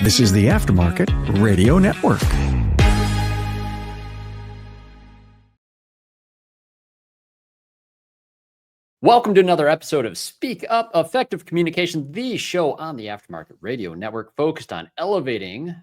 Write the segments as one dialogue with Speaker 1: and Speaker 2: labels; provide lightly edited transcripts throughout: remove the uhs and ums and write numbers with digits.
Speaker 1: This is the Aftermarket Radio Network.
Speaker 2: Welcome to another episode of Speak Up Effective Communication, the show on the Aftermarket Radio Network focused on elevating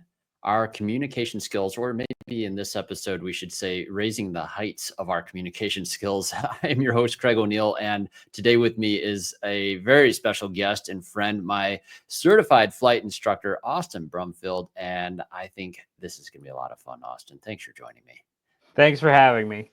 Speaker 2: our communication skills, or maybe in this episode, we should say raising the heights of our communication skills. I'm your host, Craig O'Neill, and today with me is a very special guest and friend, my certified flight instructor, Austin Brumfield. And I think this is going to be a lot of fun, Austin. Thanks for joining me.
Speaker 3: Thanks for having me.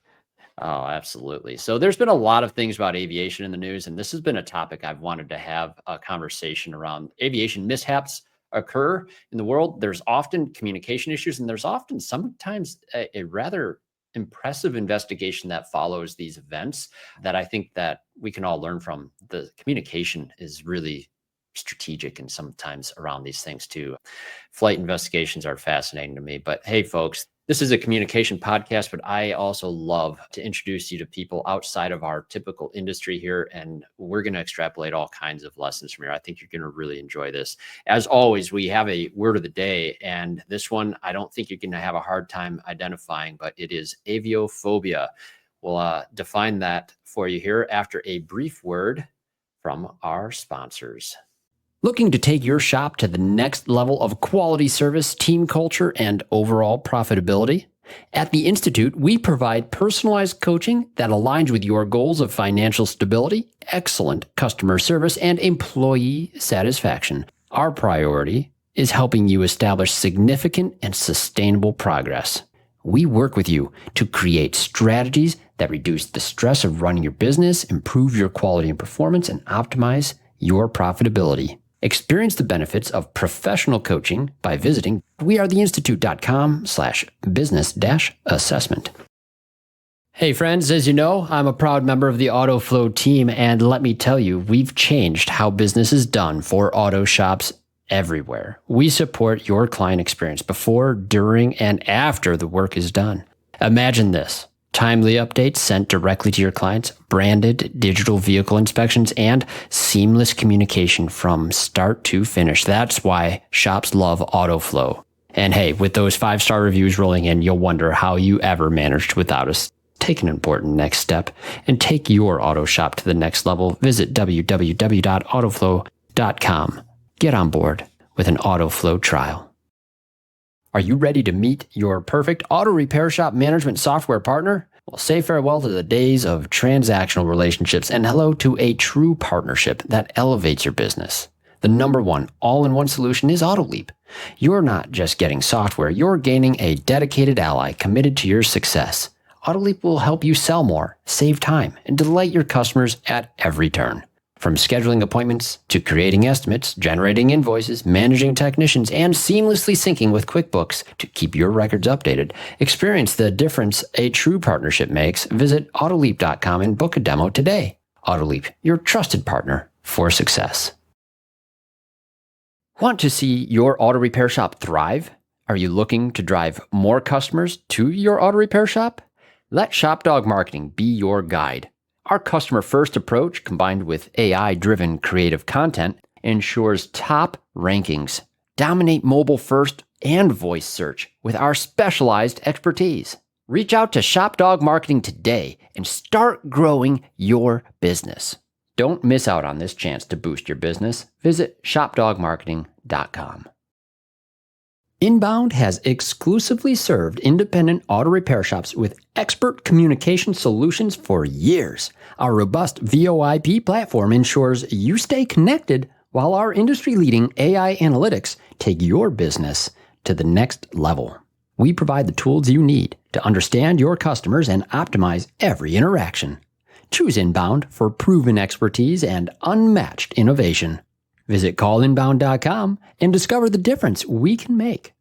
Speaker 2: Oh, absolutely. So there's been a lot of things about aviation in the news, and this has been a topic I've wanted to have a conversation around. Aviation mishaps occur in the world. There's often communication issues, and there's often sometimes a rather impressive investigation that follows these events that I think that we can all learn from. The communication is really strategic and sometimes around these things too. Flight investigations are fascinating to me, but hey folks, this is a communication podcast, but I also love to introduce you to people outside of our typical industry here, and we're going to extrapolate all kinds of lessons from here. I think you're going to really enjoy this. As always, we have a word of the day, and this one I don't think you're going to have a hard time identifying, but it is aviophobia. We'll define that for you here after a brief word from our sponsors. Looking to take your shop to the next level of quality service, team culture, and overall profitability? At the Institute, we provide personalized coaching that aligns with your goals of financial stability, excellent customer service, and employee satisfaction. Our priority is helping you establish significant and sustainable progress. We work with you to create strategies that reduce the stress of running your business, improve your quality and performance, and optimize your profitability. Experience the benefits of professional coaching by visiting wearetheinstitute.com/business-assessment. Hey friends, as you know, I'm a proud member of the AutoFlow team, and let me tell you, we've changed how business is done for auto shops everywhere. We support your client experience before, during, and after the work is done. Imagine this. Timely updates sent directly to your clients, branded digital vehicle inspections, and seamless communication from start to finish. That's why shops love AutoFlow. And hey, with those 5-star reviews rolling in, you'll wonder how you ever managed without us. Take an important next step and take your auto shop to the next level. Visit www.autoflow.com. Get on board with an AutoFlow trial. Are you ready to meet your perfect auto repair shop management software partner? Well, say farewell to the days of transactional relationships and hello to a true partnership that elevates your business. The number one all-in-one solution is AutoLeap. You're not just getting software, you're gaining a dedicated ally committed to your success. AutoLeap will help you sell more, save time, and delight your customers at every turn. From scheduling appointments to creating estimates, generating invoices, managing technicians, and seamlessly syncing with QuickBooks to keep your records updated. Experience the difference a true partnership makes. Visit AutoLeap.com and book a demo today. AutoLeap, your trusted partner for success. Want to see your auto repair shop thrive? Are you looking to drive more customers to your auto repair shop? Let ShopDog Marketing be your guide. Our customer-first approach, combined with AI-driven creative content, ensures top rankings. Dominate mobile-first and voice search with our specialized expertise. Reach out to ShopDog Marketing today and start growing your business. Don't miss out on this chance to boost your business. Visit shopdogmarketing.com. Inbound has exclusively served independent auto repair shops with expert communication solutions for years. Our robust VoIP platform ensures you stay connected while our industry-leading AI analytics take your business to the next level. We provide the tools you need to understand your customers and optimize every interaction. Choose Inbound for proven expertise and unmatched innovation. Visit callinbound.com and discover the difference we can make.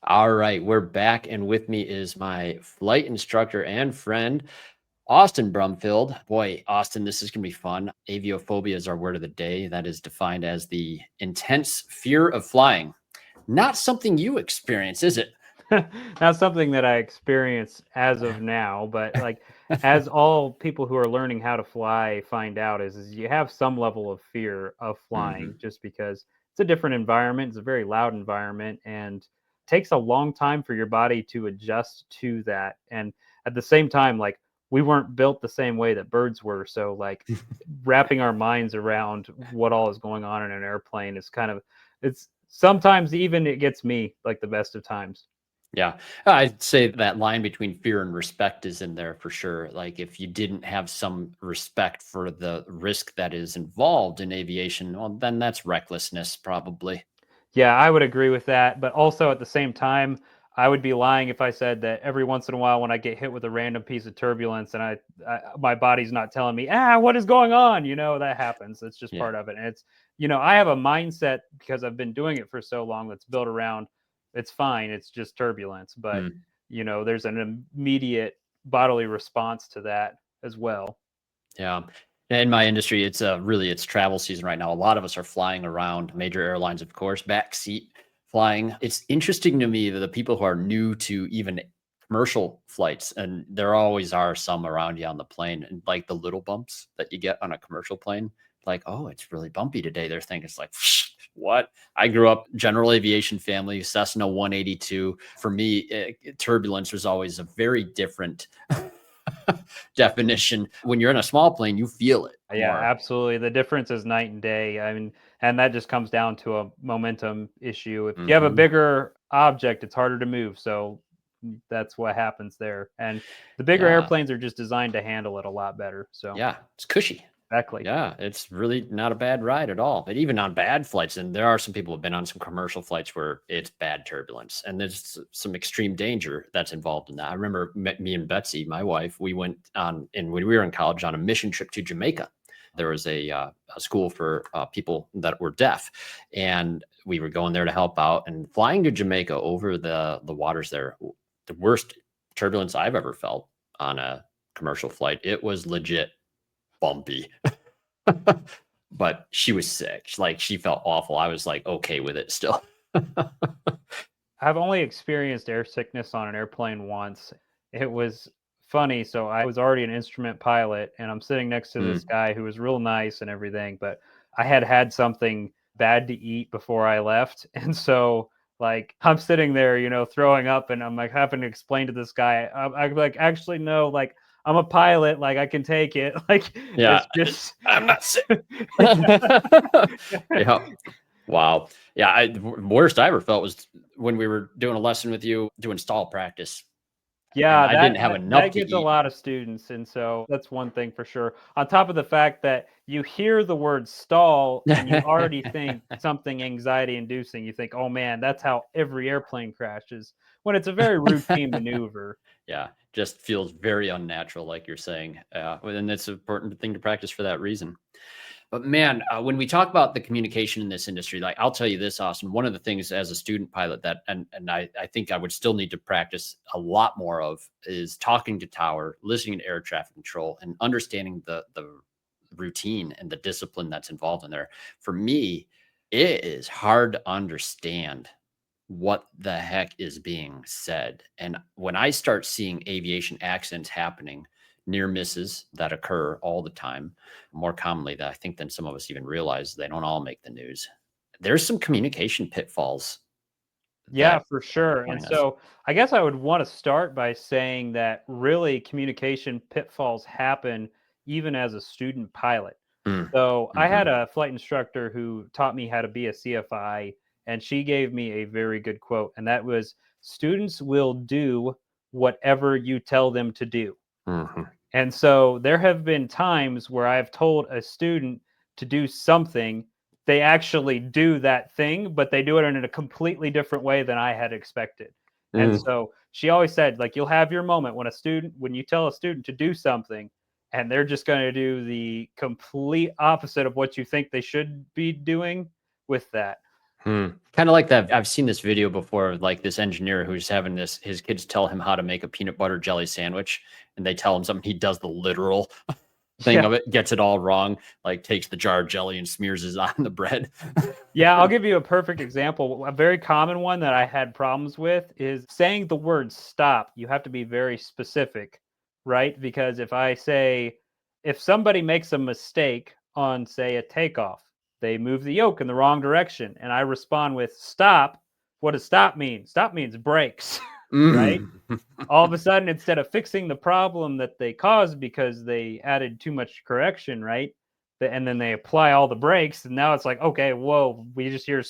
Speaker 2: All right, we're back, and with me is my flight instructor and friend, Austin Brumfield. Boy, Austin, this is going to be fun. Aviophobia is our word of the day. That is defined as the intense fear of flying. Not something you experience, is it?
Speaker 3: Not something that I experience as of now, but like as all people who are learning how to fly find out is you have some level of fear of flying
Speaker 2: Hmm.
Speaker 3: just because it's a different environment. It's a very loud environment and takes a long time for your body to adjust to that. And at the same time, like we weren't built the same way that birds were. So like wrapping our minds around what all is going on in an airplane is kind of it's sometimes even it gets me like the best of times.
Speaker 2: Yeah, I'd say that line between fear and respect is in there for sure. Like if you didn't have some respect for the risk that is involved in aviation, well, then that's recklessness, probably.
Speaker 3: Yeah, I would agree with that. But also at the same time, I would be lying if I said that every once in a while when I get hit with a random piece of turbulence and my body's not telling me, what is going on? That happens. It's just
Speaker 2: Yeah.
Speaker 3: part of it. And I have a mindset because I've been doing it for so long that's built around it's fine. It's just turbulence. But,
Speaker 2: Mm.
Speaker 3: there's an immediate bodily response to that as well.
Speaker 2: Yeah. In my industry, it's travel season right now. A lot of us are flying around major airlines, of course, backseat flying. It's interesting to me that the people who are new to even commercial flights, and there always are some around you on the plane, and like the little bumps that you get on a commercial plane, like, oh, it's really bumpy today. They're thinking it's like, what? I grew up general aviation family, Cessna 182. For me, turbulence was always a very different definition. When you're in a small plane, you feel it
Speaker 3: Yeah,
Speaker 2: more.
Speaker 3: absolutely. The difference is night and day. I mean, and that just comes down to a momentum issue. If you have a
Speaker 2: Mhm.
Speaker 3: bigger object, it's harder to move. So that's what happens there. And the bigger
Speaker 2: Yeah.
Speaker 3: airplanes are just designed to handle it a lot better. So
Speaker 2: Yeah. It's cushy.
Speaker 3: exactly.
Speaker 2: Yeah. It's really not a bad ride at all. But even on bad flights, and there are some people who've been on some commercial flights where it's bad turbulence and there's some extreme danger that's involved in that. I remember me and Betsy, my wife, we went on, and when we were in college, on a mission trip to Jamaica. There was a school for people that were deaf, and we were going there to help out. And flying to Jamaica over the waters there, the worst turbulence I've ever felt on a commercial flight. It was legit bumpy. But she was sick. Like she felt awful. I was like okay with it still.
Speaker 3: I've only experienced air sickness on an airplane once. It was funny. So I was already an instrument pilot, and I'm sitting next to this
Speaker 2: Mm.
Speaker 3: guy who was real nice and everything, but I had had something bad to eat before I left. And so, like, I'm sitting there, throwing up, and I'm like having to explain to this guy, I'm like, actually, no, like, I'm a pilot, like, I can take it. Like,
Speaker 2: Yeah,
Speaker 3: it's just,
Speaker 2: I'm not sick. Yeah. Wow. Yeah, the worst I ever felt was when we were doing a lesson with you doing stall practice, and
Speaker 3: Yeah,
Speaker 2: I
Speaker 3: that
Speaker 2: didn't have
Speaker 3: that that
Speaker 2: enough to
Speaker 3: gets a
Speaker 2: eat.
Speaker 3: lot of students, and so that's one thing for sure. On top of the fact that you hear the word "stall" and you already think something anxiety-inducing. You think, "Oh, man, that's how every airplane crashes," when it's a very routine maneuver.
Speaker 2: Yeah, just feels very unnatural, like you're saying. And it's an important thing to practice for that reason. But man, when we talk about the communication in this industry, like I'll tell you this, Austin, one of the things as a student pilot that, and I think I would still need to practice a lot more of is talking to tower, listening to air traffic control, and understanding the routine and the discipline that's involved in there. For me, it is hard to understand what the heck is being said. And when I start seeing aviation accidents happening, near misses that occur all the time, more commonly that I think than some of us even realize, they don't all make the news. There's some communication pitfalls
Speaker 3: Yeah,
Speaker 2: that
Speaker 3: for
Speaker 2: are
Speaker 3: sure. And
Speaker 2: confronting us.
Speaker 3: so I guess I would want to start by saying that really communication pitfalls happen even as a student pilot.
Speaker 2: Mm.
Speaker 3: So I had
Speaker 2: Mhm.
Speaker 3: a flight instructor who taught me how to be a CFI, and she gave me a very good quote, and that was students will do whatever you tell them to do.
Speaker 2: Mhm.
Speaker 3: And so there have been times where I've told a student to do something, they actually do that thing, but they do it in a completely different way than I had expected. And
Speaker 2: Mm.
Speaker 3: so she always said, like, you'll have your moment when you tell a student to do something and they're just going to do the complete opposite of what you think they should be doing with that.
Speaker 2: Hmm. Kind of like that. I've seen this video before of like this engineer who's having his kids tell him how to make a peanut butter jelly sandwich, and they tell him something. He does the literal. thing of it, gets it all wrong, like takes the jar of jelly and smears it on the bread.
Speaker 3: Yeah, I'll give you a perfect example. A very common one that I had problems with is saying the word stop. You have to be very specific, right? Because if somebody makes a mistake on, say, a takeoff, they move the yoke in the wrong direction, and I respond with stop. What does stop mean? Stop means brakes, right?
Speaker 2: Mm.
Speaker 3: All of a sudden, instead of fixing the problem that they caused because they added too much correction, right? And then they apply all the brakes, and now it's like, okay, whoa, we just hear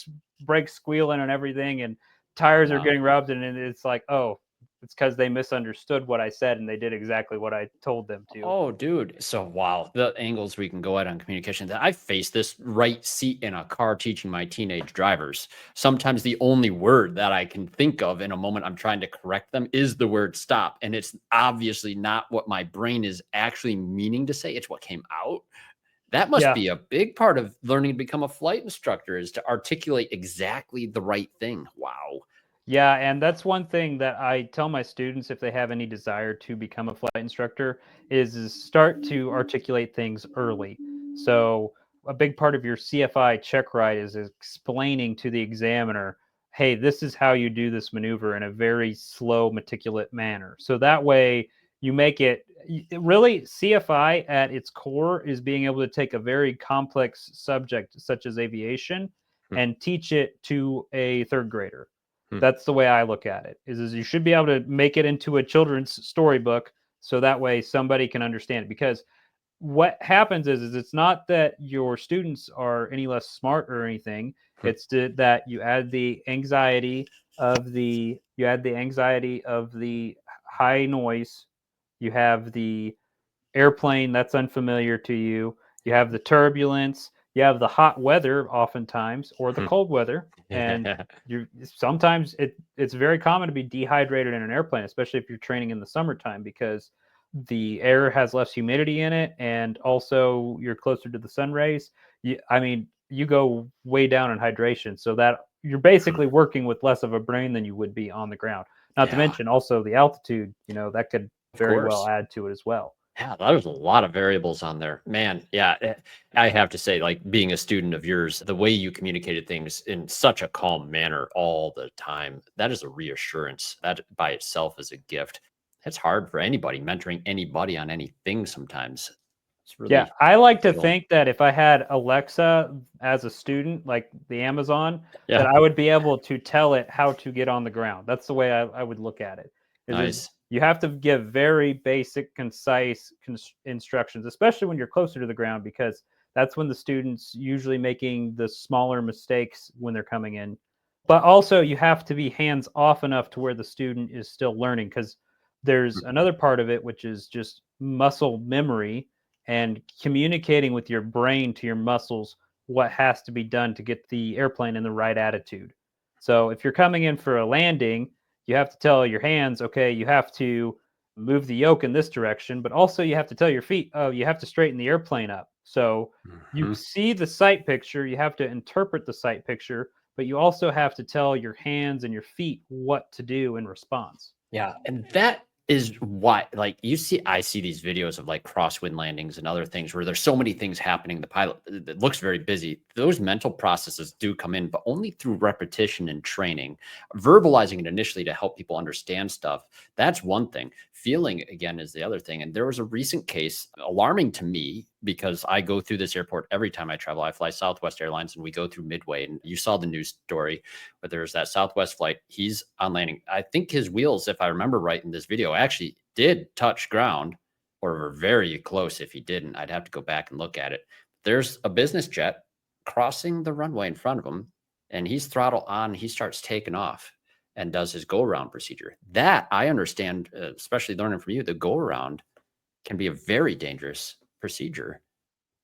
Speaker 3: brakes squealing and everything, and tires are
Speaker 2: Wow.
Speaker 3: getting rubbed, and it's like, oh, it's because they misunderstood what I said and they did exactly what I told them to.
Speaker 2: Oh, dude. So, wow, the angles we can go at on communication. That I face this right seat in a car teaching my teenage drivers. Sometimes the only word that I can think of in a moment I'm trying to correct them is the word stop. And it's obviously not what my brain is actually meaning to say, it's what came out. That must
Speaker 3: Yeah.
Speaker 2: be a big part of learning to become a flight instructor, is to articulate exactly the right thing. Wow.
Speaker 3: Yeah, and that's one thing that I tell my students if they have any desire to become a flight instructor is start to articulate things early. So a big part of your CFI check ride is explaining to the examiner, hey, this is how you do this maneuver in a very slow, meticulous manner. So that way you make it really CFI at its core is being able to take a very complex subject such as aviation
Speaker 2: Hmm.
Speaker 3: and teach it to a third grader.
Speaker 2: Hmm.
Speaker 3: That's the way I look at it. Is you should be able to make it into a children's storybook so that way somebody can understand it. Because what happens is it's not that your students are any less smart or anything.
Speaker 2: Hmm.
Speaker 3: It's that you add the anxiety of the high noise. You have the airplane that's unfamiliar to you. You have the turbulence. You have the hot weather, oftentimes, or the
Speaker 2: Hmm.
Speaker 3: cold weather, and
Speaker 2: Yeah.
Speaker 3: you sometimes it's very common to be dehydrated in an airplane, especially if you're training in the summertime, because the air has less humidity in it, and also you're closer to the sun rays. You go way down in hydration, so that you're basically working with less of a brain than you would be on the ground. Not to
Speaker 2: Yeah,
Speaker 3: mention also the altitude, that could
Speaker 2: of
Speaker 3: very well
Speaker 2: course.
Speaker 3: add to it as well.
Speaker 2: Yeah, there's a lot of variables on there. Man, yeah, I have to say, like being a student of yours, the way you communicated things in such a calm manner all the time, that is a reassurance. That by itself is a gift. It's hard for anybody mentoring anybody on anything sometimes. It's
Speaker 3: Yeah,
Speaker 2: really
Speaker 3: I like to
Speaker 2: fulfilling.
Speaker 3: think that if I had Alexa as a student, like the Amazon, that
Speaker 2: Yeah,
Speaker 3: I would be able to tell it how to get on the ground. That's the way I would look at it. Is
Speaker 2: nice.
Speaker 3: you have to give very basic, concise instructions, especially when you're closer to the ground, because that's when the students usually making the smaller mistakes when they're coming in. But also, you have to be hands off enough to where the student is still learning, because there's another part of it, which is just muscle memory and communicating with your brain to your muscles what has to be done to get the airplane in the right attitude. So if you're coming in for a landing, you have to tell your hands, okay, you have to move the yoke in this direction, but also you have to tell your feet, oh, you have to straighten the airplane up. So you
Speaker 2: Mhm.
Speaker 3: see the sight picture, you have to interpret the sight picture, but you also have to tell your hands and your feet what to do in response.
Speaker 2: Yeah, and that is why, like, I see these videos of like crosswind landings and other things where there's so many things happening. The pilot it looks very busy. Those mental processes do come in, but only through repetition and training. Verbalizing it initially to help people understand stuff. That's one thing. Feeling again is the other thing. And there was a recent case alarming to me because I go through this airport every time I travel. I fly Southwest Airlines and we go through Midway. And you saw the news story, but there's that Southwest flight. He's on landing. I think his wheels, if I remember right in this video, actually did touch ground or were very close. If he didn't, I'd have to go back and look at it. There's a business jet crossing the runway in front of him, and he's throttle on. He starts taking off and does his go around procedure. That I understand, especially learning from you, the go around can be a very dangerous procedure.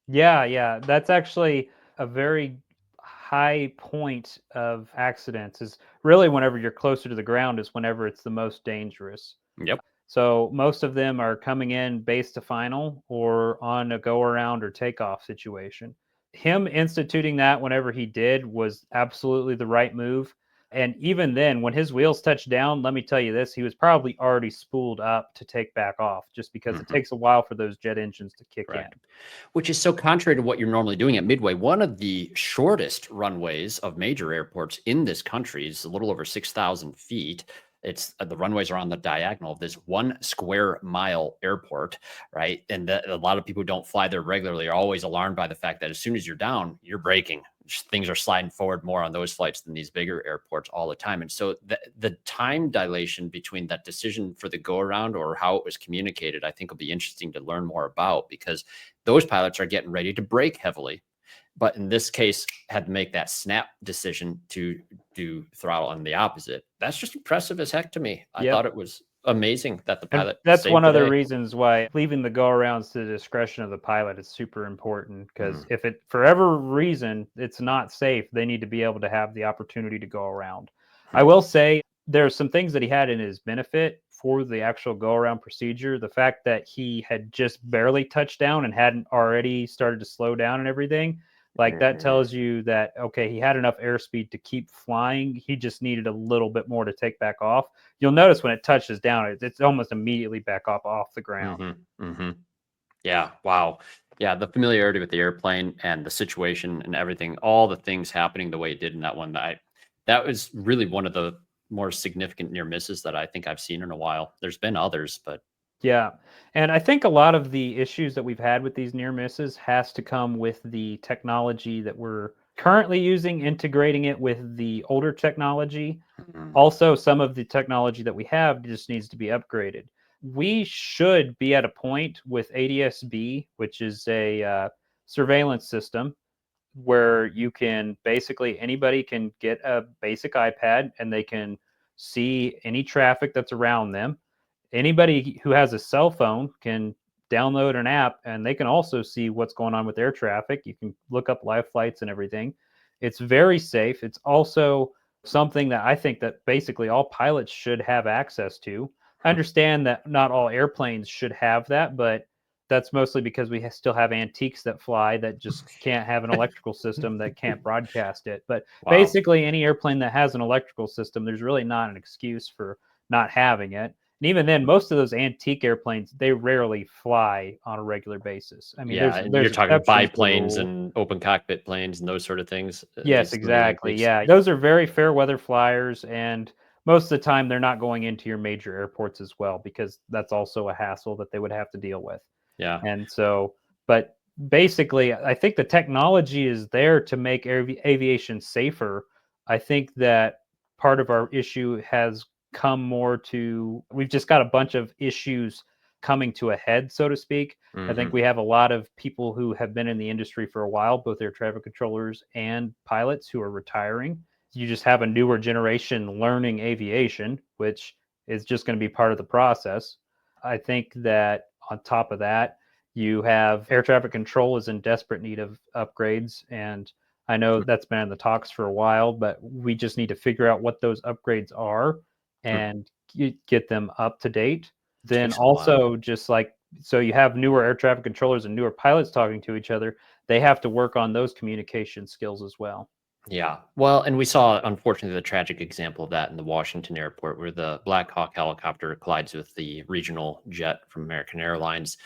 Speaker 3: Yeah, yeah, that's actually a very high point of accidents is really whenever you're closer to the ground is whenever it's the most dangerous.
Speaker 2: Yep.
Speaker 3: So most of them are coming in base to final or on a go around or takeoff situation. Him instituting that whenever he did was absolutely the right move. And even then, when his wheels touched down, let me tell you this, he was probably already spooled up to take back off, just because it takes a while for those jet engines to kick in.
Speaker 2: Which is so contrary to what you're normally doing at Midway. One of the shortest runways of major airports in this country is a little over 6,000 feet. It's the runways are on the diagonal of this 1 square mile airport, right? And a lot of people who don't fly there regularly are always alarmed by the fact that as soon as you're down, you're braking. Things are sliding forward more on those flights than these bigger airports all the time. And so the time dilation between that decision for the go around or how it was communicated, I think will be interesting to learn more about, because those pilots are getting ready to brake heavily. But in this case, had to make that snap decision to do throttle on the opposite. That's just impressive as heck to me. I thought it was amazing that the pilot.
Speaker 3: And that's
Speaker 2: saved
Speaker 3: one
Speaker 2: the
Speaker 3: of the
Speaker 2: day.
Speaker 3: reasons why leaving the go arounds to the discretion of the pilot is super important, because if it, for whatever reason, it's not safe, they need to be able to have the opportunity to go around. I will say there's some things that he had in his benefit for the actual go around procedure. The fact that he had just barely touched down and hadn't already started to slow down and everything, like that tells you that, okay, he had enough airspeed to keep flying. He just needed a little bit more to take back off. You'll notice when it touches down, it's almost immediately back off the ground.
Speaker 2: Yeah. Wow. Yeah. The familiarity with the airplane and the situation and everything, all the things happening the way it did in that one, that was really one of the more significant near misses that I think I've seen in a while. There's been others, but
Speaker 3: Yeah. And I think a lot of the issues that we've had with these near misses has to come with the technology that we're currently using, integrating it with the older technology. Also, some of the technology that we have just needs to be upgraded. We should be at a point with ADS-B, which is a surveillance system, where you can basically, anybody can get a basic iPad and they can see any traffic that's around them. Anybody who has a cell phone can download an app and they can also see what's going on with air traffic. You can look up live flights and everything. It's very safe. It's also something that I think that basically all pilots should have access to. I understand that not all airplanes should have that, but that's mostly because we still have antiques that fly that just can't have an electrical system that can't broadcast it. But basically, any airplane that has an electrical system, there's really not an excuse for not having it. And even then, most of those antique airplanes, they rarely fly on a regular basis. I mean,
Speaker 2: and
Speaker 3: there's
Speaker 2: you're talking
Speaker 3: exceptions to the
Speaker 2: biplanes
Speaker 3: rule.
Speaker 2: and open cockpit planes and those sort of things.
Speaker 3: Yes,
Speaker 2: These really
Speaker 3: exactly.
Speaker 2: big.
Speaker 3: Yeah, those are very fair weather flyers, and most of the time they're not going into your major airports as well, because that's also a hassle that they would have to deal with.
Speaker 2: Yeah.
Speaker 3: And so, but basically, I think the technology is there to make aviation safer. I think that part of our issue has come more to, we've just got a bunch of issues coming to a head, so to speak. I think we have a lot of people who have been in the industry for a while, both air traffic controllers and pilots, who are retiring. You just have a newer generation learning aviation, which is just going to be part of the process. I think that on top of that, you have air traffic control is in desperate need of upgrades. And I know that's been in the talks for a while, but we just need to figure out what those upgrades are and get them up to date. Then also, just like, so you have newer air traffic controllers and newer pilots talking to each other, they have to work on those communication skills as well.
Speaker 2: Yeah. Well, and we saw, unfortunately, the tragic example of that in the Washington airport, where the Black Hawk helicopter collides with the regional jet from American Airlines.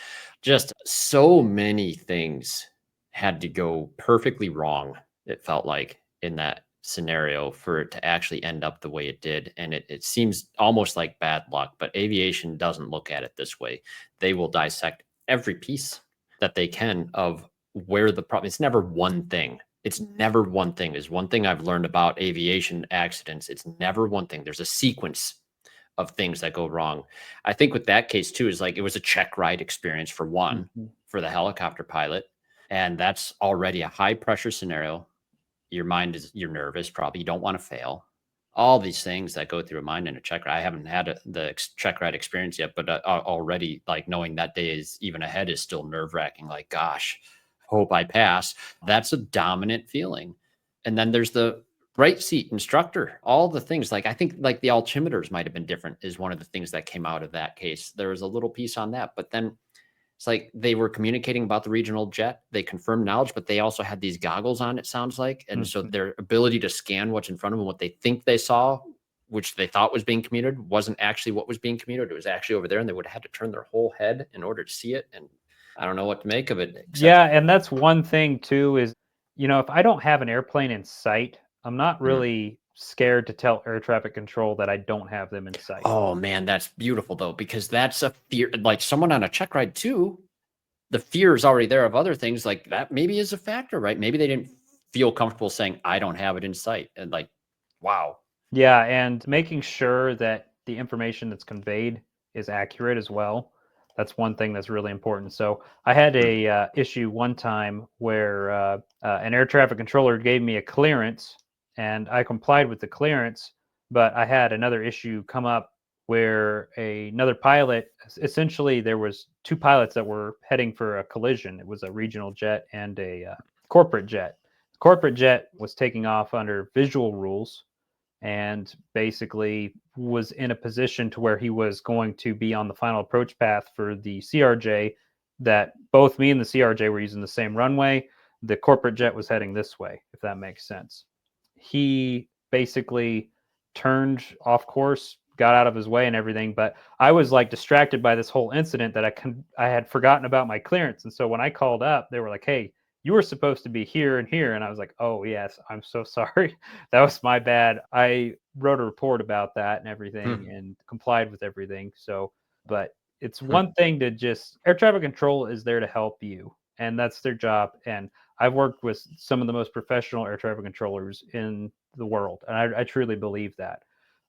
Speaker 2: Just so many things had to go perfectly wrong, it felt like, in that scenario for it to actually end up the way it did. And it seems almost like bad luck, but aviation doesn't look at it this way. They will dissect every piece that they can of where the problem. It's never one thing. It's never one thing. There's one thing I've learned about aviation accidents. It's never one thing. There's a sequence of things that go wrong. I think with that case too, is like, it was a check ride experience for one, for the helicopter pilot. And that's already a high pressure scenario. You're nervous, probably. You don't want to fail. All these things that go through a mind in a check ride. I haven't had the check ride experience yet, but already, like, knowing that day is even ahead is still nerve wracking. Like, gosh, hope I pass. That's a dominant feeling. And then there's the right seat instructor, all the things. Like, I think like the altimeters might have been different is one of the things that came out of that case. There was a little piece on that, but then It's like they were communicating about the regional jet. They confirmed knowledge, but they also had these goggles on, it sounds like. And so their ability to scan what's in front of them, what they think they saw, which they thought was being communicated, wasn't actually what was being communicated. It was actually over there, and they would have had to turn their whole head in order to see it. And I don't know what to make of it.
Speaker 3: Yeah, and that's one thing too is, if I don't have an airplane in sight, I'm not really scared to tell air traffic control that I don't have them in sight.
Speaker 2: Oh man, that's beautiful though, because that's a fear. Like someone on a check ride too, the fear is already there of other things like that. Maybe is a factor, right? Maybe they didn't feel comfortable saying, "I don't have it in sight," and like, wow.
Speaker 3: Yeah, and making sure that the information that's conveyed is accurate as well. That's one thing that's really important. So I had a issue one time where an air traffic controller gave me a clearance, and I complied with the clearance, but I had another issue come up where another pilot, essentially there was two pilots that were heading for a collision. It was a regional jet and a corporate jet. Corporate jet was taking off under visual rules and basically was in a position to where he was going to be on the final approach path for the CRJ, that both me and the CRJ were using the same runway. The corporate jet was heading this way, if that makes sense. He basically turned off course, got out of his way and everything, but I was like distracted by this whole incident that I had forgotten about my clearance. And so when I called up, they were like, "Hey, you were supposed to be here and here." And I was like, "Oh yes, I'm so sorry. That was my bad." I wrote a report about that and everything and complied with everything. So, but it's one thing to just, air traffic control is there to help you, and that's their job. And I've worked with some of the most professional air traffic controllers in the world, and I truly believe that.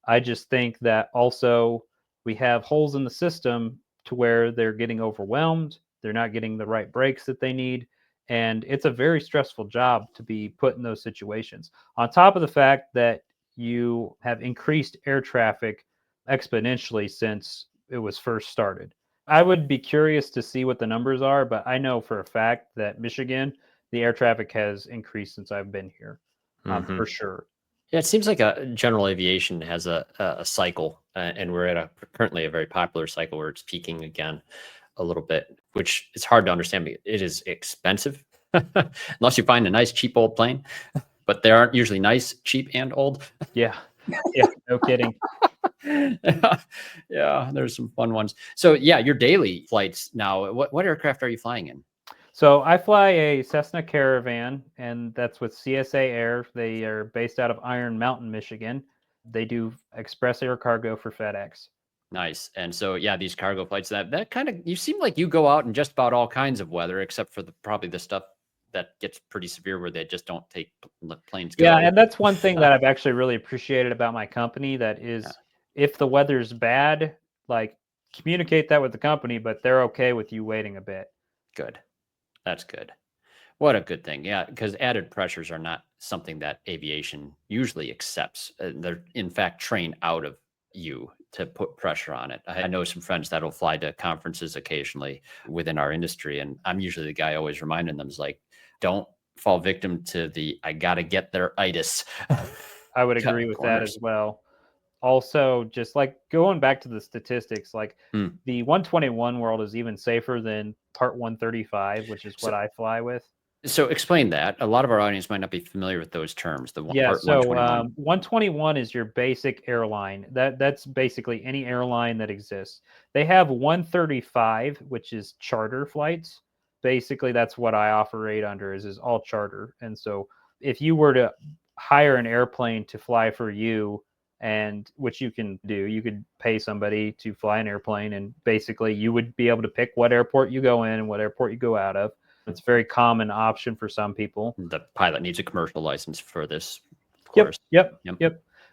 Speaker 3: I just think that also we have holes in the system to where they're getting overwhelmed. They're not getting the right breaks that they need. And it's a very stressful job to be put in those situations. On top of the fact that you have increased air traffic exponentially since it was first started. I would be curious to see what the numbers are, but I know for a fact that Michigan, the air traffic has increased since I've been here, for sure.
Speaker 2: Yeah, it seems like general aviation has a cycle, and we're at currently a very popular cycle where it's peaking again a little bit, which is hard to understand. It is expensive unless you find a nice cheap old plane, but they aren't usually nice, cheap, and old.
Speaker 3: Yeah, yeah, no kidding.
Speaker 2: Yeah, there's some fun ones. So yeah, your daily flights now. What aircraft are you flying in?
Speaker 3: So I fly a Cessna Caravan, and that's with CSA Air. They are based out of Iron Mountain, Michigan. They do express air cargo for FedEx.
Speaker 2: Nice. And so yeah, these cargo flights, that kind of, you seem like you go out in just about all kinds of weather, except for probably the stuff that gets pretty severe where they just don't let planes go.
Speaker 3: Yeah, and that's one thing that I've actually really appreciated about my company. That is, if the weather's bad, like, communicate that with the company, but they're okay with you waiting a bit.
Speaker 2: Good. That's good. What a good thing. Yeah, because added pressures are not something that aviation usually accepts. They're in fact trained out of you to put pressure on it. I know some friends that'll fly to conferences occasionally within our industry, and I'm usually the guy always reminding them is like, don't fall victim to the "I gotta get their itis."
Speaker 3: I would agree with that as well. Also, just like going back to the statistics, like the 121 world is even safer than Part 135, which is what I fly with.
Speaker 2: So explain that. A lot of our audience might not be familiar with those terms.
Speaker 3: Yeah,
Speaker 2: Part
Speaker 3: so
Speaker 2: 121.
Speaker 3: 121 is your basic airline. That's basically any airline that exists. They have 135, which is charter flights. Basically, that's what I operate under is all charter. And so if you were to hire an airplane to fly for you, and which you can do, you could pay somebody to fly an airplane, and basically you would be able to pick what airport you go in and what airport you go out of. It's a very common option for some people.
Speaker 2: The pilot needs a commercial license for this, of course.
Speaker 3: Yep.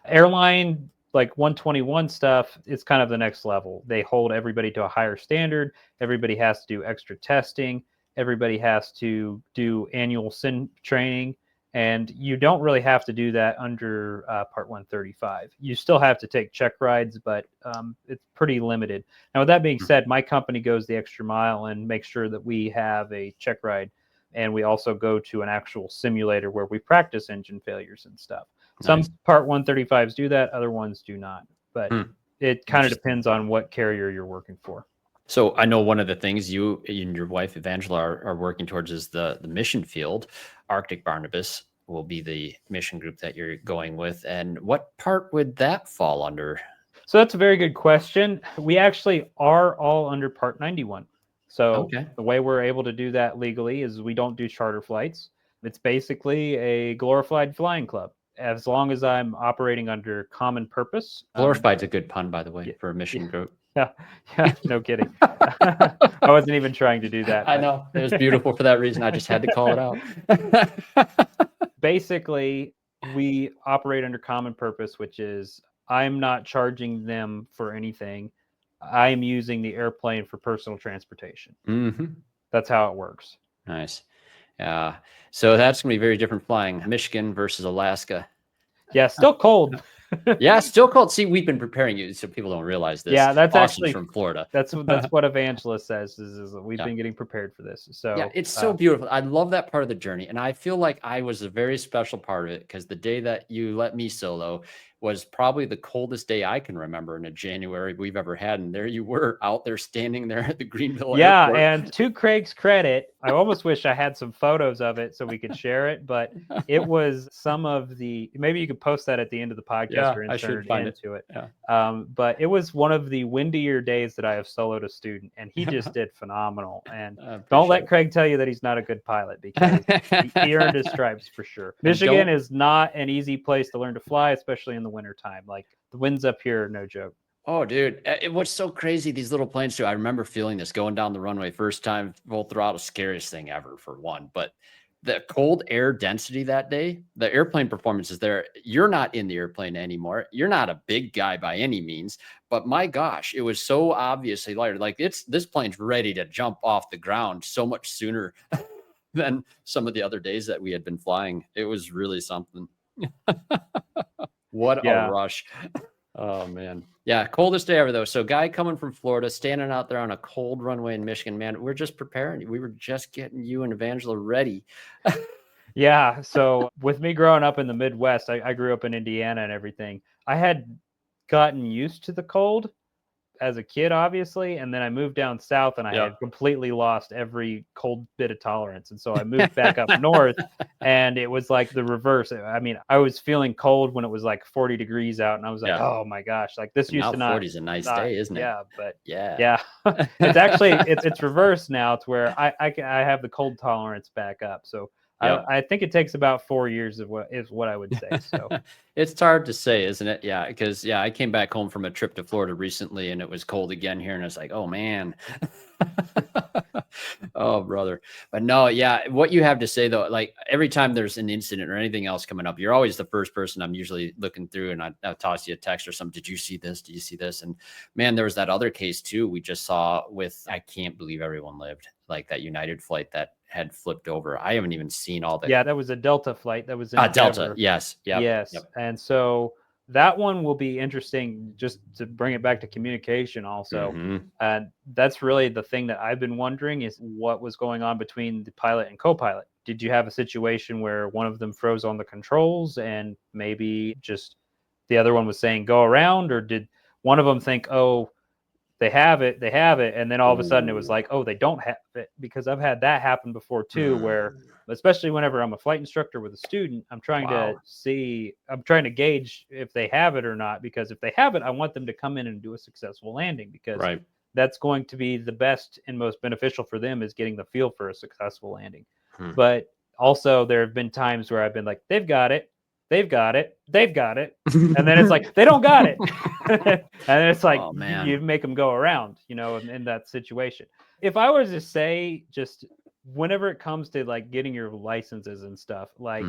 Speaker 3: Airline, like 121 stuff, it's kind of the next level. They hold everybody to a higher standard. Everybody has to do extra testing. Everybody has to do annual SIN training. And you don't really have to do that under Part 135. You still have to take check rides, but it's pretty limited. Now, with that being said, my company goes the extra mile and makes sure that we have a check ride. And we also go to an actual simulator where we practice engine failures and stuff. Some Part 135s do that, other ones do not. But it kind of depends on what carrier you're working for.
Speaker 2: So I know one of the things you and your wife Evangela are working towards is the mission field. Arctic Barnabas will be the mission group that you're going with. And what part would that fall under?
Speaker 3: So that's a very good question. We actually are all under Part 91. So
Speaker 2: Okay.
Speaker 3: the way we're able to do that legally is we don't do charter flights. It's basically a glorified flying club. As long as I'm operating under common purpose.
Speaker 2: Glorified's a good pun, by the way,
Speaker 3: Yeah,
Speaker 2: for a mission group.
Speaker 3: yeah, yeah, no kidding. I wasn't even trying to do that.
Speaker 2: I know. It was beautiful for that reason. I just had to call it out.
Speaker 3: Basically, we operate under common purpose, which is I'm not charging them for anything. I'm using the airplane for personal transportation.
Speaker 2: hmm
Speaker 3: That's how it works.
Speaker 2: Nice. So that's going to be very different flying Michigan versus Alaska.
Speaker 3: Yeah, still cold.
Speaker 2: Yeah, still cold. See, we've been preparing you so people don't realize this.
Speaker 3: Yeah, that's
Speaker 2: Austin's
Speaker 3: actually
Speaker 2: from Florida.
Speaker 3: that's what Evangelist says is that we've
Speaker 2: Yeah.
Speaker 3: been getting prepared for this. So
Speaker 2: Yeah, it's so beautiful. I love that part of the journey. And I feel like I was a very special part of it because the day that you let me solo was probably the coldest day I can remember in a January we've ever had. And there you were out there standing there at the Greenville
Speaker 3: yeah,
Speaker 2: airport.
Speaker 3: and to Craig's credit, I almost wish I had some photos of it so we could share it, but it was some of the, maybe you could post that at the end of the podcast
Speaker 2: Yeah,
Speaker 3: or
Speaker 2: I should
Speaker 3: insert
Speaker 2: find
Speaker 3: it into it.
Speaker 2: Yeah.
Speaker 3: But it was one of the windier days that I have soloed a student, and he just did phenomenal. And don't let Craig tell you that he's not a good pilot, because he earned his stripes for sure. Michigan is not an easy place to learn to fly, especially in the wintertime. Like the winds up here are no joke.
Speaker 2: Oh, dude, what's so crazy, these little planes too. I remember feeling this going down the runway first time, full throttle, scariest thing ever for one. But the cold air density that day, the airplane performance is there. You're not in the airplane anymore. You're not a big guy by any means, but my gosh, it was so obviously lighter. Like this plane's ready to jump off the ground so much sooner than some of the other days that we had been flying. It was really something. What a rush. Oh man. Yeah. Coldest day ever though. So guy coming from Florida, standing out there on a cold runway in Michigan, man, we're just preparing you. We were just getting you and Evangela ready.
Speaker 3: Yeah. So with me growing up in the Midwest, I grew up in Indiana and everything. I had gotten used to the cold as a kid, obviously. And then I moved down south and I had completely lost every cold bit of tolerance. And so I moved back up north and it was like the reverse. I mean, I was feeling cold when it was like 40 degrees out and I was like, oh my gosh, like this used to not.
Speaker 2: 40 is a nice day, isn't it?
Speaker 3: Yeah, but
Speaker 2: yeah.
Speaker 3: It's actually, it's reversed now to where I have the cold tolerance back up. So I think it takes about 4 years is what I would say. So
Speaker 2: it's hard to say, isn't it? Yeah, because I came back home from a trip to Florida recently, and it was cold again here, and it's like, oh man, oh brother. But no, yeah, what you have to say though, like every time there's an incident or anything else coming up, you're always the first person I'm usually looking through, and I'll toss you a text or something. Did you see this? Did you see this? And man, there was that other case too we just saw with, I can't believe everyone lived, like that United flight that had flipped over. I haven't even seen all that.
Speaker 3: Yeah, that was a Delta flight. That was in
Speaker 2: Delta.
Speaker 3: Denver.
Speaker 2: Yes.
Speaker 3: Yes. And so that one will be interesting, just to bring it back to communication also. And that's really the thing that I've been wondering is what was going on between the pilot and co-pilot. Did you have a situation where one of them froze on the controls and maybe just the other one was saying go around, or did one of them think, oh, they have it, and then all of a sudden it was like, oh, they don't have it? Because I've had that happen before too, where especially whenever I'm a flight instructor with a student, I'm trying to gauge if they have it or not, because if they have it, I want them to come in and do a successful landing, because that's going to be the best and most beneficial for them, is getting the feel for a successful landing. But also there have been times where I've been like, they've got it, and then it's like they don't got it. And it's like, you make them go around, in that situation. If I was to say, just whenever it comes to like getting your licenses and stuff, like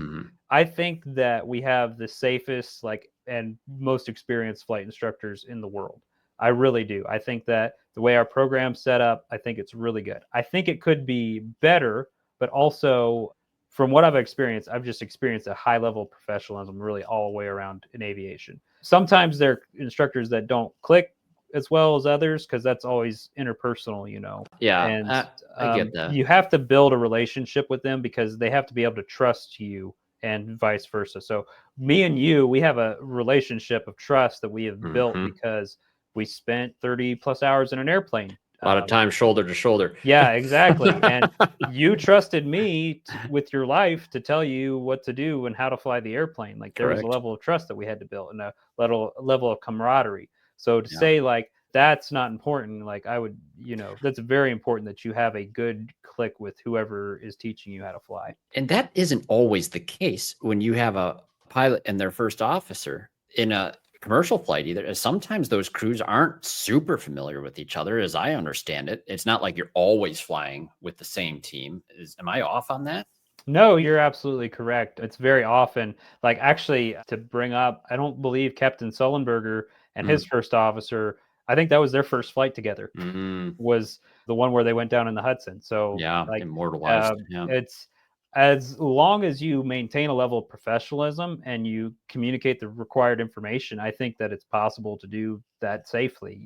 Speaker 3: I think that we have the safest and most experienced flight instructors in the world. I really do. I think that the way our program's set up, I think it's really good. I think it could be better, but also from what I've experienced, I've just experienced a high level of professionalism really all the way around in aviation. Sometimes there are instructors that don't click as well as others, because that's always interpersonal,
Speaker 2: Yeah,
Speaker 3: and
Speaker 2: I get that.
Speaker 3: You have to build a relationship with them, because they have to be able to trust you, and vice versa. So me and you, we have a relationship of trust that we have built because we spent 30 plus hours in an airplane
Speaker 2: A lot of time shoulder to shoulder.
Speaker 3: Yeah, exactly. And you trusted me with your life to tell you what to do and how to fly the airplane. Like there was a
Speaker 2: Correct.
Speaker 3: level of trust that we had to build and a level of camaraderie. So to
Speaker 2: Yeah.
Speaker 3: say like that's not important, like I would, that's very important that you have a good click with whoever is teaching you how to fly.
Speaker 2: And that isn't always the case when you have a pilot and their first officer in a commercial flight either. Sometimes those crews aren't super familiar with each other, as I understand it. It's not like you're always flying with the same team. Am I off on that?
Speaker 3: No, you're absolutely correct. It's very often, like actually to bring up, I don't believe Captain Sullenberger and
Speaker 2: Mm,
Speaker 3: his first officer, I think that was their first flight together.
Speaker 2: mm,
Speaker 3: Was the one where they went down in the Hudson. So,
Speaker 2: yeah,
Speaker 3: like,
Speaker 2: immortalized. Yeah.
Speaker 3: it's as long as you maintain a level of professionalism and you communicate the required information, I think that it's possible to do that safely.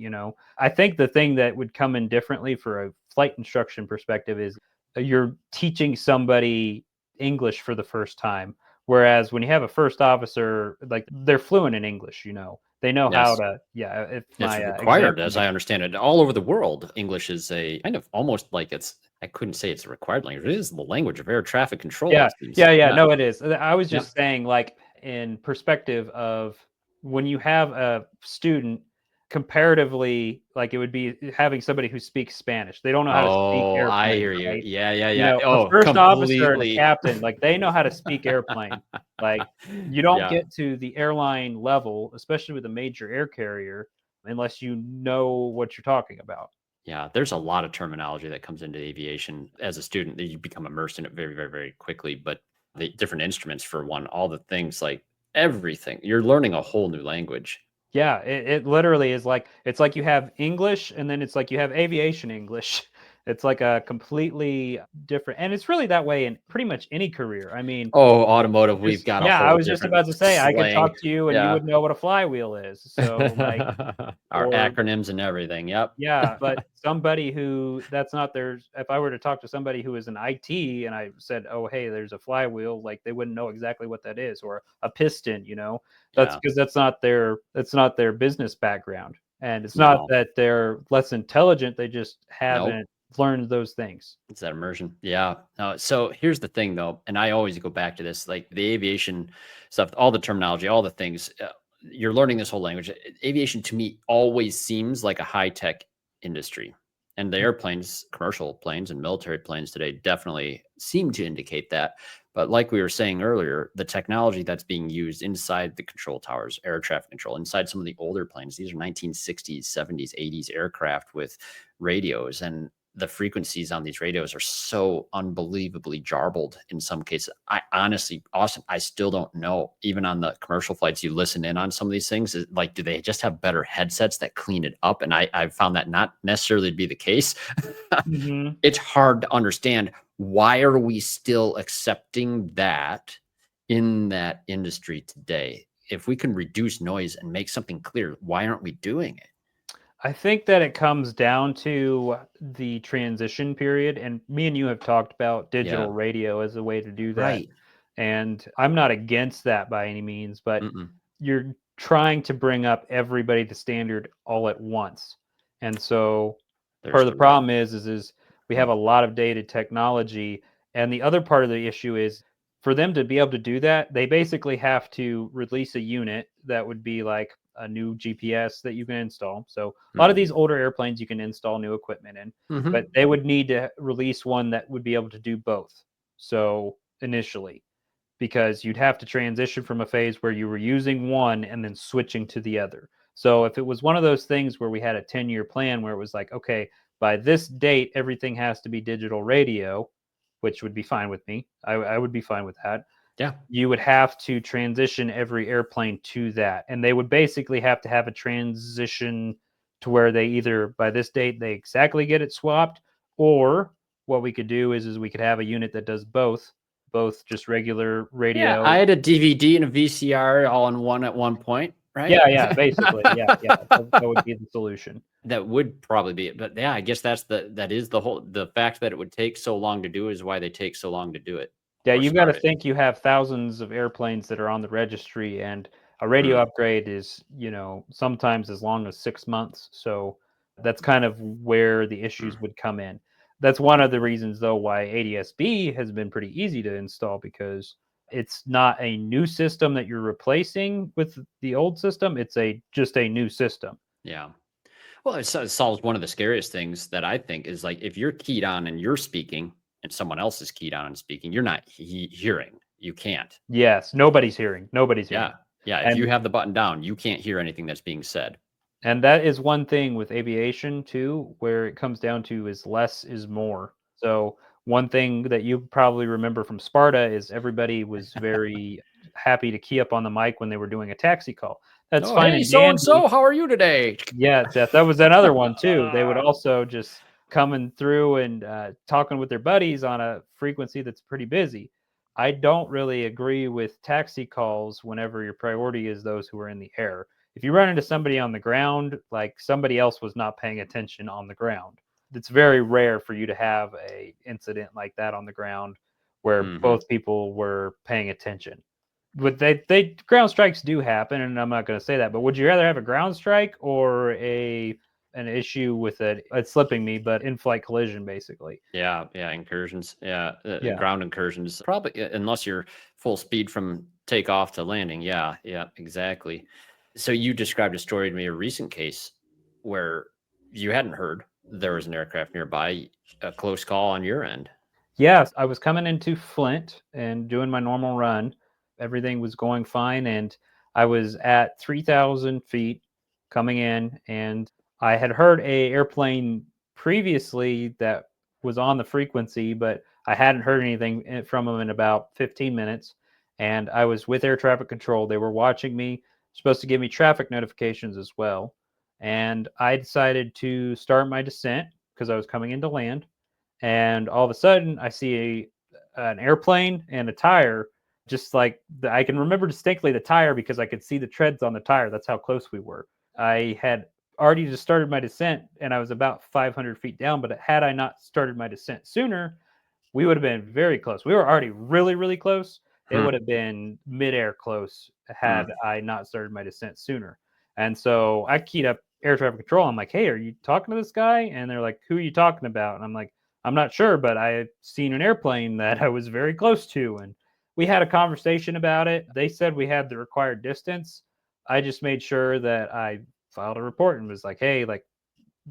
Speaker 3: I think the thing that would come in differently for a flight instruction perspective is you're teaching somebody English for the first time. Whereas when you have a first officer, like they're fluent in English, they know how
Speaker 2: Yes.
Speaker 3: to, yeah, if
Speaker 2: It's
Speaker 3: my
Speaker 2: required,
Speaker 3: example
Speaker 2: as I understand it, all over the world. English is a kind of almost like I couldn't say it's a required language. It is the language of air traffic control,
Speaker 3: Yeah,
Speaker 2: it seems.
Speaker 3: yeah, yeah.
Speaker 2: Yeah.
Speaker 3: No, it is. I was
Speaker 2: Yeah.
Speaker 3: just saying, like, in perspective of when you have a student comparatively, like it would be having somebody who speaks Spanish. They don't know how to speak
Speaker 2: Oh, I
Speaker 3: airplane,
Speaker 2: hear you.
Speaker 3: right?
Speaker 2: Yeah, yeah, yeah.
Speaker 3: A
Speaker 2: Oh,
Speaker 3: first officer and a
Speaker 2: completely.
Speaker 3: captain, like they know how to speak airplane. Like you don't
Speaker 2: Yeah.
Speaker 3: get to the airline level, especially with a major air carrier, unless you know what you're talking about.
Speaker 2: Yeah, there's a lot of terminology that comes into aviation. As a student, you become immersed in it very, very, very quickly. But the different instruments, for one, all the things like everything, you're learning a whole new language.
Speaker 3: Yeah, it literally is like it's like you have English and then it's like you have aviation English. It's like a completely different, and it's really that way in pretty much any career. I mean,
Speaker 2: Oh, automotive, we've
Speaker 3: just
Speaker 2: got a
Speaker 3: yeah, I
Speaker 2: whole
Speaker 3: was just
Speaker 2: different
Speaker 3: about to say I could
Speaker 2: slang.
Speaker 3: talk to you and you
Speaker 2: Yeah.
Speaker 3: would know what a flywheel is. So like,
Speaker 2: Our
Speaker 3: or
Speaker 2: acronyms and everything. Yep.
Speaker 3: yeah, but somebody who that's not their if I were to talk to somebody who is an IT and I said, "Oh, hey, there's a flywheel," like they wouldn't know exactly what that is or a piston. That's
Speaker 2: Yeah.
Speaker 3: because that's not their business background. And it's not
Speaker 2: No.
Speaker 3: that they're less intelligent, they just
Speaker 2: Nope.
Speaker 3: haven't learned those things.
Speaker 2: It's that immersion. Yeah. No, so here's the thing though, and I always go back to this, like the aviation stuff, all the terminology, all the things. You're learning this whole language. Aviation to me always seems like a high tech industry. And the airplanes, commercial planes and military planes today definitely seem to indicate that. But like we were saying earlier, the technology that's being used inside the control towers, air traffic control, inside some of the older planes, these are 1960s, 70s, 80s aircraft with radios, and the frequencies on these radios are so unbelievably jarbled in some cases. I honestly, Austin, I still don't know. Even on the commercial flights, you listen in on some of these things. Like, do they just have better headsets that clean it up? And I've found that not necessarily to be the case.
Speaker 3: Mhm.
Speaker 2: It's hard to understand, why are we still accepting that in that industry today? If we can reduce noise and make something clear, why aren't we doing it?
Speaker 3: I think that it comes down to the transition period, and me and you have talked about
Speaker 2: Yeah.
Speaker 3: digital radio as a way to do that.
Speaker 2: Right.
Speaker 3: And I'm not against that by any means, but
Speaker 2: Mm-mm.
Speaker 3: you're trying to bring up everybody to standard all at once. And so part
Speaker 2: There's
Speaker 3: of the
Speaker 2: the rub.
Speaker 3: problem is we have
Speaker 2: Mm.
Speaker 3: a lot of dated technology. And the other part of the issue is for them to be able to do that, they basically have to release a unit that would be like a new GPS that you can install. So a lot of these
Speaker 2: Mhm.
Speaker 3: older airplanes you can install new equipment in, but
Speaker 2: Mhm.
Speaker 3: they would need to release one that would be able to do both. So initially, because you'd have to transition from a phase where you were using one and then switching to the other. So if it was one of those things where we had a 10-year plan where it was like, okay, by this date, everything has to be digital radio, which would be fine with me. I would be fine with that.
Speaker 2: Yeah.
Speaker 3: You would have to transition every airplane to that. And they would basically have to have a transition to where they either by this date they exactly get it swapped, or what we could do is we could have a unit that does both just regular
Speaker 2: Yeah, I
Speaker 3: radio.
Speaker 2: had a DVD and a VCR all in one at one point, right?
Speaker 3: Yeah, yeah, basically. Yeah, yeah. That would be the solution.
Speaker 2: That would probably be it, but yeah, I guess that is the fact that it would take so long to do is why they take so long to do it
Speaker 3: Yeah,
Speaker 2: or
Speaker 3: you got to
Speaker 2: start it.
Speaker 3: think you have thousands of airplanes that are on the registry, and a radio
Speaker 2: Mm,
Speaker 3: upgrade is, sometimes as long as 6 months. So That's kind of where the issues would come in. That's one of the reasons, though, why ADS-B has been pretty easy to install, because it's not a new system that you're replacing with the old system. It's just a new system.
Speaker 2: Yeah. Well, it solves one of the scariest things that I think is like if you're keyed on and you're speaking and someone else is keyed on and speaking, you're not hearing. You can't.
Speaker 3: Yes, nobody's hearing. Nobody's hearing.
Speaker 2: Yeah. Yeah. If you
Speaker 3: And
Speaker 2: have the button down, you can't hear anything that's being said.
Speaker 3: And that is one thing with aviation too, where it comes down to is less is more. So one thing that you probably remember from Sparta is everybody was very happy to key up on the mic when they were doing a taxi call. That's
Speaker 2: Oh,
Speaker 3: fine
Speaker 2: hey,
Speaker 3: and
Speaker 2: so and
Speaker 3: dandy.
Speaker 2: so, how are you today?
Speaker 3: Yeah, that was another one too. They would also just coming through and talking with their buddies on a frequency that's pretty busy. I don't really agree with taxi calls whenever your priority is those who are in the air. If you run into somebody on the ground, like somebody else was not paying attention on the ground. It's very rare for you to have a incident like that on the ground where
Speaker 2: Mhm.
Speaker 3: both people were paying attention. But they ground strikes do happen, and I'm not going to say that. But would you rather have a ground strike or an issue with it's slipping me, but in-flight collision, basically?
Speaker 2: Yeah, yeah, incursions. Yeah,
Speaker 3: Yeah.
Speaker 2: ground incursions. Probably unless you're full speed from takeoff to landing. Yeah, yeah, exactly. So you described a story to me, a recent case where you hadn't heard there was an aircraft nearby, a close call on your end.
Speaker 3: Yes, I was coming into Flint and doing my normal run. Everything was going fine, and I was at 3,000 feet coming in, and I had heard a airplane previously that was on the frequency, but I hadn't heard anything from them in about 15 minutes. And I was with air traffic control. They were watching me, supposed to give me traffic notifications as well. And I decided to start my descent because I was coming into land, and all of a sudden I see an airplane and a tire. Just like I can remember distinctly the tire because I could see the treads on the tire. That's how close we were. I had already just started my descent and I was about 500 feet down, but had I not started my descent sooner, we would have been very close. We were already really, really close. It
Speaker 2: Hmm,
Speaker 3: would have been midair close had
Speaker 2: hmm,
Speaker 3: I not started my descent sooner. And so I keyed up air traffic control. I'm like, hey, are you talking to this guy? And they're like, who are you talking about? And I'm like, I'm not sure, but I seen an airplane that I was very close to. And we had a conversation about it. They said we had the required distance. I just made sure that I filed a report and was like, hey, like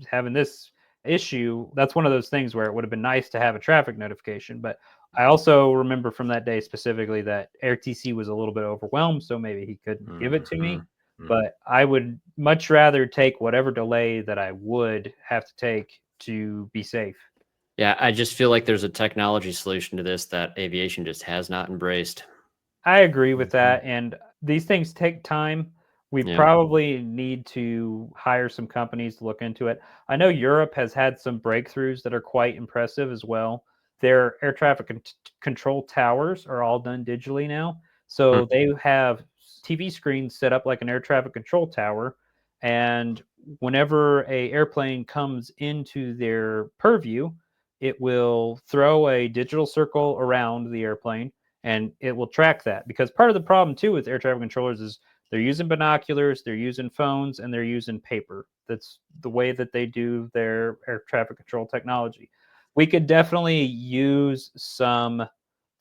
Speaker 3: having this issue. That's one of those things where it would have been nice to have a traffic notification. But I also remember from that day specifically that AirTC was a little bit overwhelmed, so maybe he couldn't give it to
Speaker 2: mhm,
Speaker 3: me.
Speaker 2: mhm.
Speaker 3: But I would much rather take whatever delay that I would have to take to be safe.
Speaker 2: Yeah, I just feel like there's a technology solution to this that aviation just has not embraced.
Speaker 3: I agree with
Speaker 2: Mhm.
Speaker 3: that. And these things take time. We
Speaker 2: Yeah.
Speaker 3: probably need to hire some companies to look into it. I know Europe has had some breakthroughs that are quite impressive as well. Their air traffic control towers are all done digitally now.
Speaker 2: Hmm.
Speaker 3: So they have TV screens set up like an air traffic control tower. And whenever a airplane comes into their purview, it will throw a digital circle around the airplane and it will track that, because part of the problem too with air traffic controllers is they're using binoculars, they're using phones, and they're using paper. That's the way that they do their air traffic control technology. We could definitely use some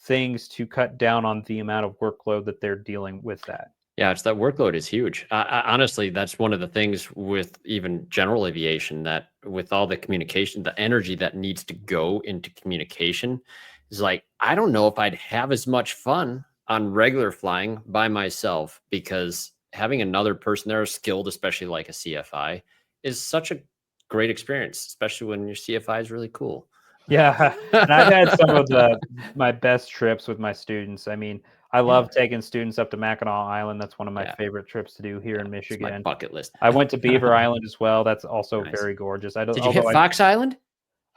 Speaker 3: things to cut down on the amount of workload that they're dealing with that.
Speaker 2: Yeah, it's that workload is huge. Honestly, that's one of the things with even general aviation that with all the communication, the energy that needs to go into communication is like, I don't know if I'd have as much fun on regular flying by myself because having another person there skilled, especially like a CFI, is such a great experience, especially when your CFI is really cool.
Speaker 3: Yeah, and I've had some of my best trips with my students. I mean, I
Speaker 2: Yeah.
Speaker 3: love taking students up to Mackinac Island. That's one of my
Speaker 2: Yeah.
Speaker 3: favorite trips to do here
Speaker 2: Yeah.
Speaker 3: in
Speaker 2: It's my
Speaker 3: Michigan.
Speaker 2: bucket list.
Speaker 3: I went to Beaver Island as well. That's also
Speaker 2: Nice.
Speaker 3: very gorgeous. I don't,
Speaker 2: Did you hit
Speaker 3: although
Speaker 2: Fox Island?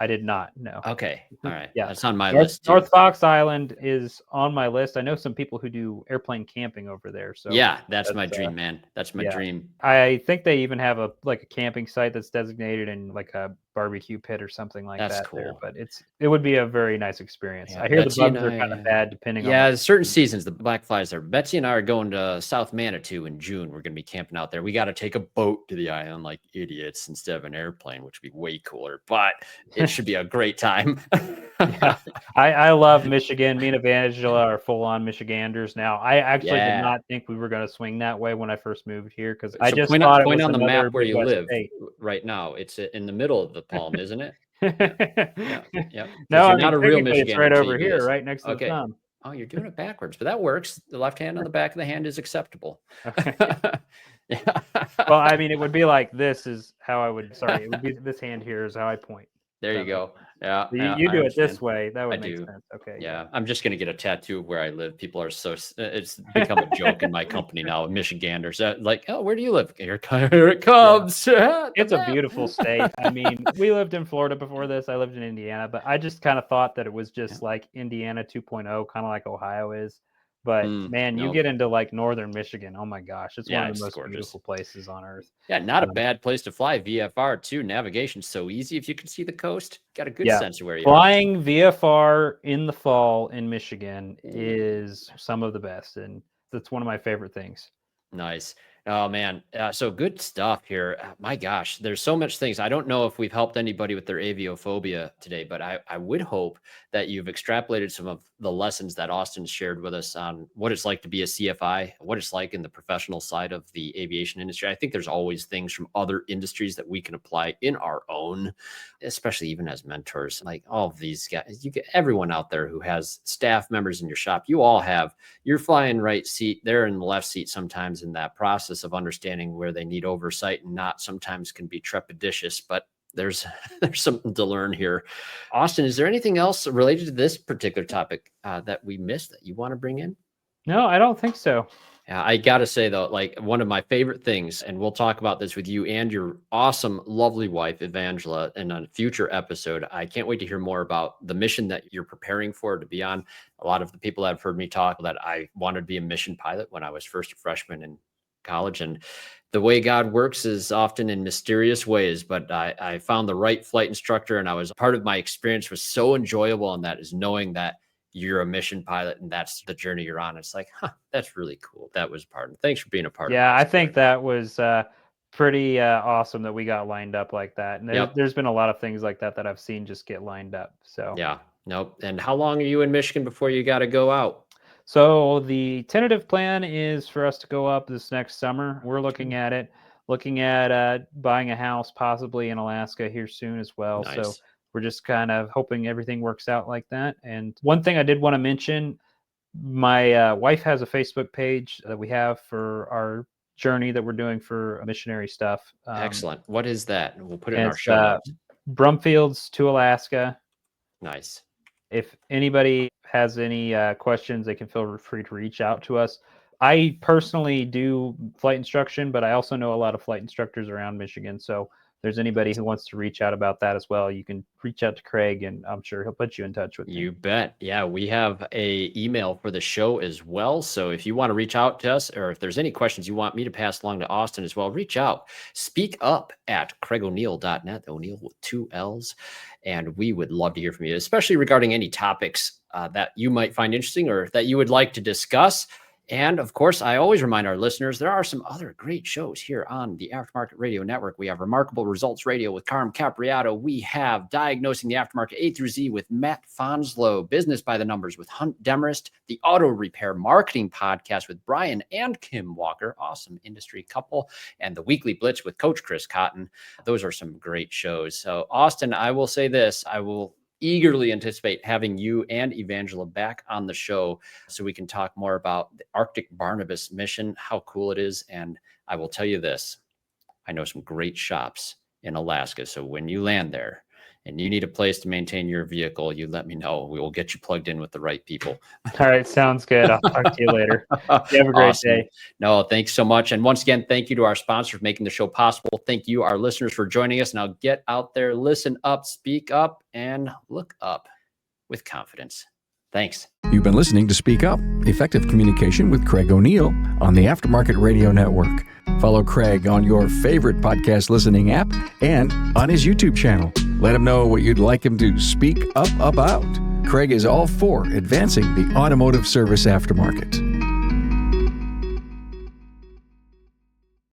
Speaker 3: I did not. No.
Speaker 2: Okay. All right.
Speaker 3: Yeah,
Speaker 2: That's on my list too.
Speaker 3: North Fox Island is on my list. I know some people who do airplane camping over there. So
Speaker 2: Yeah, that's
Speaker 3: that's
Speaker 2: my dream, man. That's my
Speaker 3: yeah.
Speaker 2: dream.
Speaker 3: I think they even have a camping site that's designated and like a barbecue pit or something like
Speaker 2: That's
Speaker 3: that there.
Speaker 2: cool.
Speaker 3: But it would be a very nice experience.
Speaker 2: Yeah,
Speaker 3: I hear the
Speaker 2: Betsy and
Speaker 3: bugs are kind of
Speaker 2: I,
Speaker 3: bad depending on
Speaker 2: yeah, certain seasons, the black flies are. Betsy and I are going to South Manitou in June. We're going to be camping out there. We got to take a boat to the island like idiots instead of an airplane, which would be way cooler, but it should be a great time.
Speaker 3: Yeah, I love Michigan. Me and Evangela are full-on Michiganders now. I actually did
Speaker 2: Yeah.
Speaker 3: not think we were going to swing that way when I first moved here because I
Speaker 2: So
Speaker 3: just thought it
Speaker 2: point
Speaker 3: was
Speaker 2: on the
Speaker 3: another
Speaker 2: map where you
Speaker 3: Midwest
Speaker 2: live
Speaker 3: state.
Speaker 2: right now. It's in the middle of the palm, isn't it? Yeah. Yeah. Yeah.
Speaker 3: No,
Speaker 2: Because
Speaker 3: I
Speaker 2: you're
Speaker 3: mean
Speaker 2: not a real
Speaker 3: technically it's
Speaker 2: Michigander
Speaker 3: right
Speaker 2: until you
Speaker 3: over
Speaker 2: do
Speaker 3: here,
Speaker 2: this.
Speaker 3: right next to the
Speaker 2: Okay.
Speaker 3: thumb.
Speaker 2: Oh, you're doing it backwards, but that works. The left hand on the back of the hand is acceptable.
Speaker 3: Okay.
Speaker 2: Yeah.
Speaker 3: Well, I mean, it would be like this is how I would. Sorry, it would be this hand here is how I point.
Speaker 2: There you
Speaker 3: That makes
Speaker 2: go. Yeah.
Speaker 3: sense.
Speaker 2: Yeah.
Speaker 3: You
Speaker 2: I
Speaker 3: do it this
Speaker 2: understand.
Speaker 3: way. That
Speaker 2: I
Speaker 3: would make
Speaker 2: do.
Speaker 3: sense. Okay.
Speaker 2: Yeah, I'm just gonna get a tattoo of where I live. People are it's become a joke in my company now. Michiganders, like, oh, where do you live? Here it comes. Yeah.
Speaker 3: It's a beautiful state. I mean, we lived in Florida before this. I lived in Indiana, but I just kind of thought that it was just like Indiana 2.0, kind of like Ohio is. But man, you
Speaker 2: Nope.
Speaker 3: get into like northern Michigan. Oh my gosh, it's one of
Speaker 2: it's
Speaker 3: the most
Speaker 2: gorgeous.
Speaker 3: beautiful places on earth.
Speaker 2: Yeah, not a bad place to fly. VFR too. Navigation's so easy if you can see the coast. Got a good sense of where you are.
Speaker 3: Flying VFR in the fall in Michigan is some of the best, and that's one of my favorite things.
Speaker 2: Nice. Oh man. So good stuff here. My gosh, there's so much things. I don't know if we've helped anybody with their aviophobia today, but I would hope that you've extrapolated some of the lessons that Austin shared with us on what it's like to be a CFI, what it's like in the professional side of the aviation industry. I think there's always things from other industries that we can apply in our own, especially even as mentors. Like all of these guys, you get everyone out there who has staff members in your shop. You all have, you're flying right seat, they're in the left seat sometimes in that process of understanding where they need oversight and not sometimes can be trepidatious, but there's something to learn here. Austin, is there anything else related to this particular topic that we missed that you want to bring in?
Speaker 3: No, I don't think so.
Speaker 2: Yeah, I got to say though, like one of my favorite things, and we'll talk about this with you and your awesome, lovely wife, Evangela, in a future episode. I can't wait to hear more about the mission that you're preparing for to be on. A lot of the people that have heard me talk that I wanted to be a mission pilot when I was first a freshman in college. And the way God works is often in mysterious ways, but I found the right flight instructor, and I was part of my experience was so enjoyable. And that is knowing that you're a mission pilot and that's the journey you're on. It's like, that's really cool. That was part of it. Thanks for being a part of it.
Speaker 3: Yeah, I think that was pretty awesome that we got lined up like that. And there's been a lot of things like that I've seen just get lined up. So
Speaker 2: yeah, nope. And how long are you in Michigan before you got to go out?
Speaker 3: So the tentative plan is for us to go up this next summer. We're looking at buying a house possibly in Alaska here soon as well.
Speaker 2: Nice.
Speaker 3: So we're just kind of hoping everything works out like that. And one thing I did want to mention, my wife has a Facebook page that we have for our journey that we're doing for missionary stuff.
Speaker 2: Excellent. What is that? We'll put it in our show notes.
Speaker 3: Brumfields to Alaska.
Speaker 2: Nice.
Speaker 3: If anybody has any questions, they can feel free to reach out to us. I personally do flight instruction, but I also know a lot of flight instructors around Michigan. So if there's anybody who wants to reach out about that as well, you can reach out to Craig, and I'm sure he'll put you in touch with me.
Speaker 2: You bet. Yeah, we have a email for the show as well. So if you want to reach out to us, or if there's any questions you want me to pass along to Austin as well, reach out. Speak up at craigoneal.net, O'Neill with 2 L's. And we would love to hear from you, especially regarding any topics that you might find interesting or that you would like to discuss. And of course, I always remind our listeners, there are some other great shows here on the Aftermarket Radio Network. We have Remarkable Results Radio with Carm Capriato. We have Diagnosing the Aftermarket A through Z with Matt Fonslow, Business by the Numbers with Hunt Demarest, the Auto Repair Marketing Podcast with Brian and Kim Walker, awesome industry couple, and the Weekly Blitz with Coach Chris Cotton. Those are some great shows. So Austin, I will say this, I will eagerly anticipate having you and Evangela back on the show so we can talk more about the Arctic Barnabas mission, how cool it is. And I will tell you this, I know some great shops in Alaska. So when you land there and you need a place to maintain your vehicle, you let me know. We will get you plugged in with the right people.
Speaker 3: All right. Sounds good. I'll talk to you later. You have a great day.
Speaker 2: No, thanks so much. And once again, thank you to our sponsor for making the show possible. Thank you, our listeners, for joining us. Now get out there, listen up, speak up, and look up with confidence. Thanks.
Speaker 1: You've been listening to Speak Up, Effective Communication with Craig O'Neill on the Aftermarket Radio Network. Follow Craig on your favorite podcast listening app and on his YouTube channel. Let him know what you'd like him to speak up about. Craig is all for advancing the automotive service aftermarket.